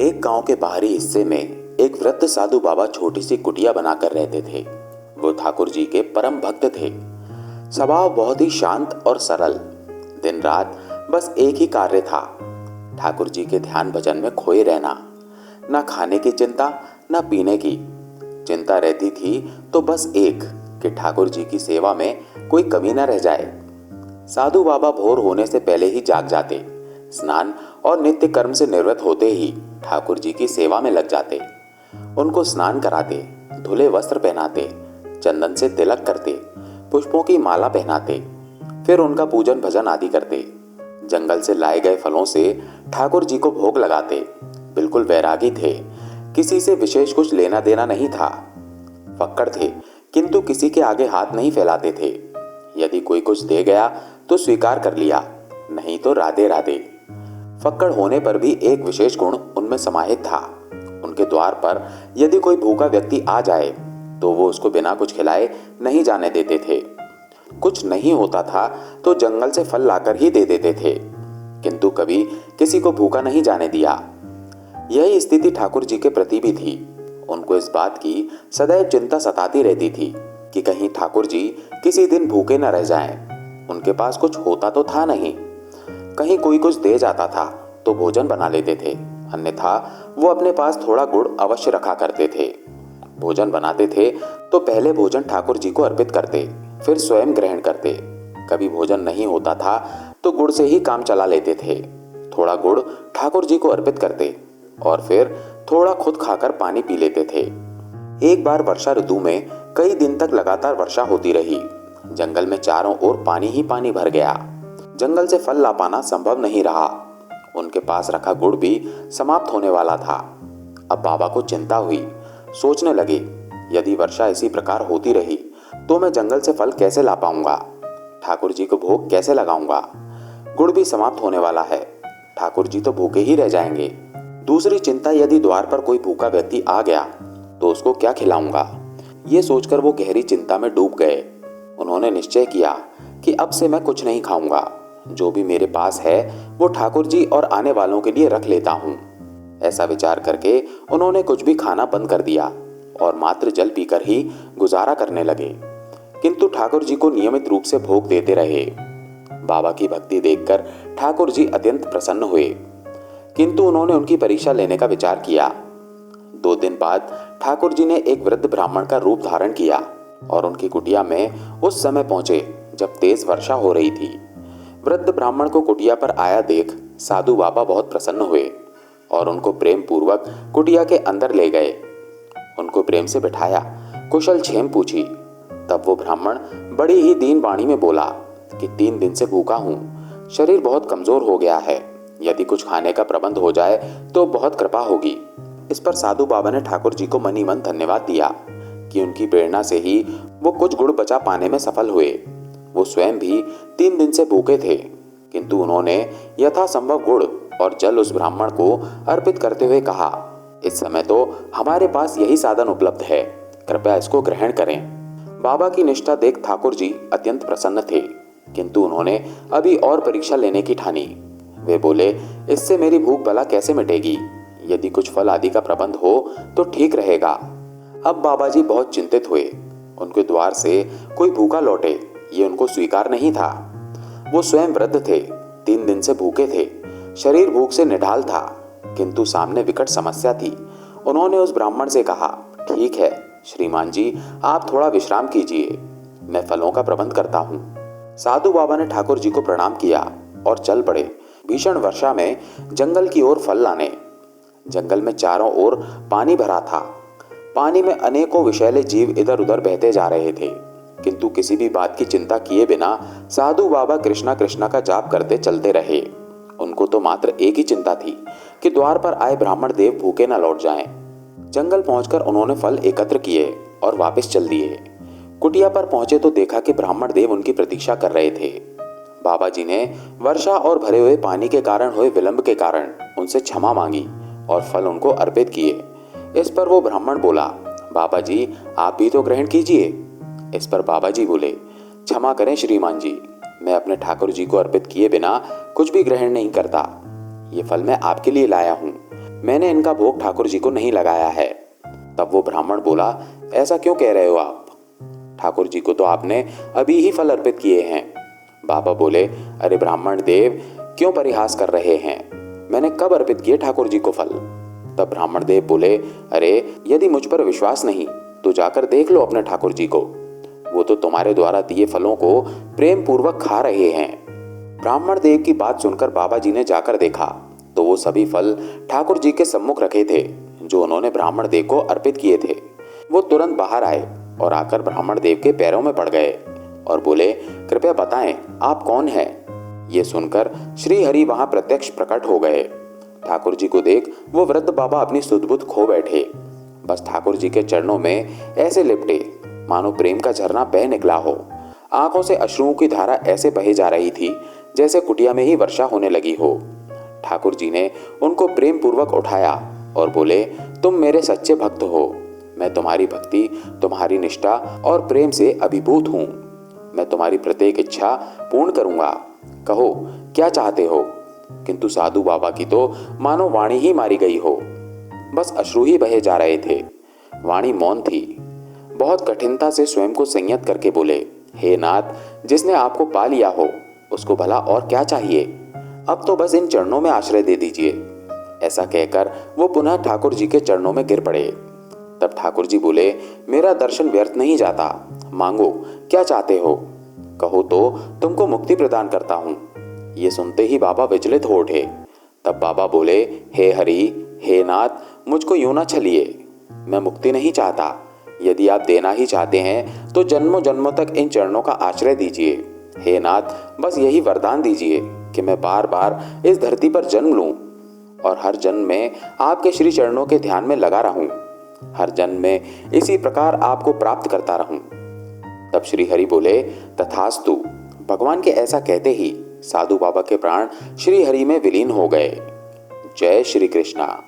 एक गांव के बाहरी हिस्से में एक वृद्ध साधु बाबा छोटी सी कुटिया बनाकर रहते थे। वो ठाकुर जी के परम भक्त थे। स्वभाव बहुत ही शांत और सरल। दिन रात बस एक ही कार्य था, ठाकुर जी के ध्यान भजन में खोए रहना। ना खाने की चिंता, ना पीने की चिंता रहती थी तो बस एक कि ठाकुर जी की सेवा में कोई कमी न रह जाए। साधु बाबा भोर होने से पहले ही जाग जाते, स्नान और नित्य कर्म से निवृत्त होते ही ठाकुर जी की सेवा में लग जाते। उनको स्नान कराते, धुले वस्त्र पहनाते, चंदन से तिलक करते, पुष्पों की माला पहनाते, फिर उनका पूजन भजन आदि करते। जंगल से लाए गए फलों से ठाकुर जी को भोग लगाते। बिल्कुल वैरागी थे, किसी से विशेष कुछ लेना देना नहीं था। फक्कड़ थे, किंतु किसी के आगे हाथ नहीं फैलाते थे। यदि कोई कुछ दे गया तो स्वीकार कर लिया, नहीं तो राधे राधे। फक्कड़ होने पर भी एक विशेष गुण उनमें समाहित था। उनके द्वार पर यदि कोई भूखा व्यक्ति आ जाए तो वो उसको बिना कुछ खिलाए नहीं जाने देते थे। कुछ नहीं होता था तो जंगल से फल लाकर ही दे देते थे, किंतु कभी किसी को भूखा नहीं जाने दिया। यही स्थिति ठाकुर जी के प्रति भी थी। उनको इस बात की सदैव चिंता सताती रहती थी कि कहीं ठाकुर जी किसी दिन भूखे न रह जाएं। उनके पास कुछ होता तो था नहीं। कहीं कोई कुछ दे जाता था तो भोजन बना लेते थे, अन्यथा वो अपने पास थोड़ा गुड़ अवश्य रखा करते थे। भोजन बनाते थे तो पहले भोजन ठाकुर जी को अर्पित करते, फिर स्वयं ग्रहण करते। कभी भोजन नहीं होता था तो गुड़ से ही काम चला लेते थे। थोड़ा गुड़ ठाकुर जी को अर्पित करते और फिर थोड़ा खुद खाकर पानी पी लेते थे। एक बार वर्षा ऋतु में कई दिन तक लगातार वर्षा होती रही। जंगल में चारों ओर पानी ही पानी भर गया। जंगल से फल ला पाना संभव नहीं रहा। उनके पास रखा गुड़ भी समाप्त होने वाला था। अब बाबा को चिंता हुई। सोचने लगे, यदि वर्षा इसी प्रकार होती रही तो मैं जंगल से फल कैसे ला पाऊंगा, ठाकुर जी को भोग कैसे लगाऊंगा। गुड़ भी समाप्त होने वाला है, ठाकुर जी तो भूखे ही रह जाएंगे। दूसरी चिंता, यदि द्वार पर कोई भूखा व्यक्ति आ गया तो उसको क्या खिलाऊंगा। ये सोचकर वो गहरी चिंता में डूब गए। उन्होंने निश्चय किया कि अब से मैं कुछ नहीं खाऊंगा, जो भी मेरे पास है वो ठाकुर जी और आने वालों के लिए रख लेता हूं। ऐसा विचार करके उन्होंने कुछ भी खाना बंद कर दिया और मात्र जल पीकर ही गुजारा करने लगे, किंतु ठाकुर जी को नियमित रूप से भोग देते रहे। बाबा की भक्ति देखकर ठाकुर जी अत्यंत प्रसन्न हुए, किंतु उन्होंने उनकी परीक्षा लेने का विचार किया। 2 दिन बाद ठाकुर जी ने एक वृद्ध ब्राह्मण का रूप धारण किया और उनकी कुटिया में उस समय पहुंचे जब तेज वर्षा हो रही थी। वृद्ध ब्राह्मण को कुटिया पर आया देख साधु बाबा बहुत प्रसन्न हुए और उनको प्रेम पूर्वक कुटिया के अंदर ले गए। उनको प्रेम से बिठाया, कुशल क्षेम पूछी। तब वो ब्राह्मण बड़ी ही दीन वाणी में बोला कि 3 दिन से भूखा हूं, शरीर बहुत कमजोर हो गया है, यदि कुछ खाने का प्रबंध हो जाए तो बहुत कृपा होगी। इस पर साधु बाबा ने ठाकुर जी को मनी मन धन्यवाद दिया कि उनकी प्रेरणा से ही वो कुछ गुड़ बचा पाने में सफल हुए। वो स्वयं भी 3 दिन से भूखे थे, किंतु उन्होंने यथासंभव गुड़ और जल उस ब्राह्मण को अर्पित करते हुए कहा, इस समय तो हमारे पास यही साधन उपलब्ध है, कृपया इसको ग्रहण करें। बाबा की निष्ठा देख ठाकुर जी अत्यंत प्रसन्न थे, किंतु उन्होंने अभी और परीक्षा लेने की ठानी। वे बोले, इससे मेरी भूख भला कैसे मिटेगी, यदि कुछ फल आदि का प्रबंध हो तो ठीक रहेगा। अब बाबा जी बहुत चिंतित हुए। उनके द्वार से कोई भूखा लौटे ये उनको स्वीकार नहीं था। वो स्वयं वृद्ध थे, 3 दिन से भूखे थे, शरीर भूख से निढाल था, किंतु सामने विकट समस्या थी। उन्होंने उस ब्राह्मण से कहा, ठीक है श्रीमान जी, आप थोड़ा विश्राम कीजिए, मैं फलों का प्रबंध करता हूँ। साधु बाबा ने ठाकुर जी को प्रणाम किया और चल पड़े भीषण वर्षा में जंगल की ओर फल लाने। जंगल में चारों ओर पानी भरा था। पानी में अनेकों विषैले जीव इधर उधर बहते जा रहे थे, किंतु किसी भी बात की चिंता किए बिना साधु बाबा कृष्णा कृष्णा का जाप करते चलते रहे। उनको तो मात्र एक ही चिंता थी कि द्वार पर आए ब्राह्मण देव भूखे न लौट जाएं। जंगल पहुंचकर उन्होंने फल एकत्र किए और वापस चल दिए। कुटिया पर पहुंचे तो देखा कि ब्राह्मण देव उनकी प्रतीक्षा कर रहे थे। बाबा जी ने वर्षा और भरे हुए पानी के कारण हुए विलंब के कारण उनसे क्षमा मांगी और फल उनको अर्पित किए। इस पर वो ब्राह्मण बोला, बाबा जी आप भी तो ग्रहण कीजिए। इस पर बाबा जी बोले, क्षमा करें श्रीमान जी, मैं अपने ठाकुर जी को अर्पित किए बिना कुछ भी ग्रहण नहीं करता। ये फल मैं आपके लिए लाया हूँ, मैंने इनका भोग ठाकुर जी को नहीं लगाया है। तब वो ब्राह्मण बोला, ऐसा क्यों कह रहे हो आप? ठाकुर जी को तो आपने अभी ही फल अर्पित किए हैं। बाबा बोले, अरे ब्राह्मण देव, क्यों परिहास कर रहे हैं? मैंने कब अर्पित किए ठाकुर जी को फल? तब ब्राह्मण देव बोले, अरे यदि मुझ पर विश्वास नहीं तो जाकर देख लो अपने ठाकुर जी को, वो तो तुम्हारे द्वारा दिए फलों को प्रेम पूर्वक खा रहे हैं। ब्राह्मण देव की बात सुनकर बाबा जी ने जाकर देखा तो वो सभी फल ठाकुर जी के सम्मुख रखे थे जो उन्होंने ब्राह्मण देव को अर्पित किए थे। वो तुरंत बाहर आए और आकर ब्राह्मण देव के पैरों में पड़ गए और बोले, कृपया बताएं आप कौन हैं? ये सुनकर श्री हरि वहां प्रत्यक्ष प्रकट हो गए। ठाकुर जी को देख वो वृद्ध बाबा अपनी सुध-बुध खो बैठे। बस ठाकुर जी के चरणों में ऐसे लिपटे मानो प्रेम का झरना बह निकला हो। आंखों से अश्रुओं की धारा ऐसे बहे जा रही थी जैसे कुटिया में ही वर्षा होने लगी हो। ठाकुर जी ने उनको प्रेम पूर्वक उठाया और बोले, तुम मेरे सच्चे भक्त हो। मैं तुम्हारी भक्ति, तुम्हारी निष्ठा और प्रेम से अभिभूत हूँ। मैं तुम्हारी प्रत्येक इच्छा पूर्ण करूंगा। कहो क्या चाहते हो? किंतु साधु बाबा की तो मानो वाणी ही मारी गई हो। बस अश्रु ही बहे जा रहे थे। वाणी मौन थी। बहुत कठिनता से स्वयं को संयत करके बोले, हे नाथ, जिसने आपको पा लिया हो उसको भला और क्या चाहिए? अब तो बस इन चरणों में आश्रय दे दीजिए। ऐसा कहकर वो पुनः ठाकुर जी के चरणों में गिर पड़े। तब ठाकुर जी बोले, मेरा दर्शन व्यर्थ नहीं जाता। मांगो क्या चाहते हो? कहो तो तुमको मुक्ति प्रदान करता हूं। ये सुनते ही बाबा विचलित हो उठे। तब बाबा बोले, हे हरि, हे नाथ, मुझको यूं ना छलिए। मैं मुक्ति नहीं चाहता। यदि आप देना ही चाहते हैं तो जन्मों जन्मों तक इन चरणों का आश्रय दीजिए। हे नाथ, बस यही वरदान दीजिए कि मैं बार बार इस धरती पर जन्म लूं और हर जन्म में आपके श्री चरणों के ध्यान में लगा रहूं। हर जन्म में इसी प्रकार आपको प्राप्त करता रहूं। तब श्री हरि बोले, तथास्तु। भगवान के ऐसा कहते ही साधु बाबा के प्राण श्री हरि में विलीन हो गए। जय श्री कृष्णा।